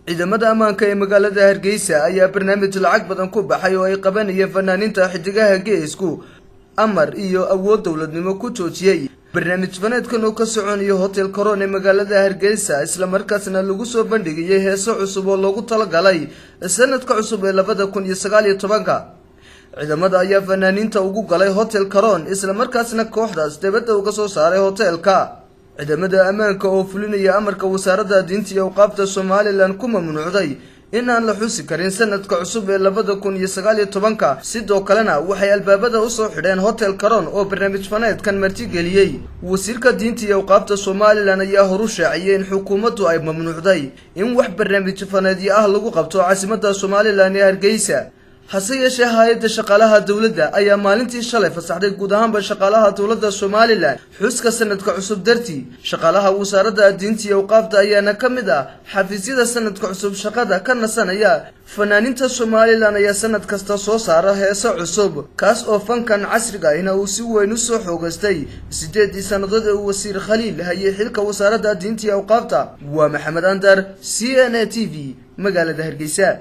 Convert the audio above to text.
ciidamada ammaanka ee magaalada Hargeysa ayaa barnaamij lacag badan ku baxay oo ay qabanayeen fanaaniinta xidigaha geesku amar iyo awood dawladnimo ku joojiyay barnaamij faneedkan oo ka soconayo hotel Coron ee magaalada Hargeysa isla markaasna lagu soo bandhigay heeso cusub oo loogu talagalay sanadka cusub ee 2019 ciidamada ayaa fanaaniinta ugu galay hotel Coron isla markaasna kooxdaas dibadda uga soo saaray hotelka ciidamada ammaanka oo fulinaya amarka wasaaradda diinta iyo awqaafta Somaliland ku mamnuucday in aan la xusi karin sanadka cusub ee 2019 sidoo kalena waxay albaabada u soo xidheen hotel Coron oo barnaamij faneedkan martigeliyay wasiirka diinta iyo awqaafta Somaliland ayaa horu shaaciyay in xukuumaddu ay mamnuucday in wax barnaamij faneedyo ah lagu qabto caasimadda Somaliland ee Hargeysa hase yeeshee hay'adda shaqaalaha dawladda ayaa maalintii shalay fasaxday guud ahaanba shaqaalaha dawladda Somaliland xuska sanadka cusub dartii shaqaalaha wasaaradda diinta iyo awqaafta ayaana ka mid ah xafiisyada sanadka cusub shaqada ka nasanaya fanaaniinta Somaliland ayaa sanad kasta soo saara heeso cusub kaas oo fankan casriga ah uu si weyn u soo xoogastay 8 sanadood ee wasiir Khaliil hayay xilka wasaaradda diinta iyo awqaafta waa Maxamed Andar CNA TV magaalada Hargeysa.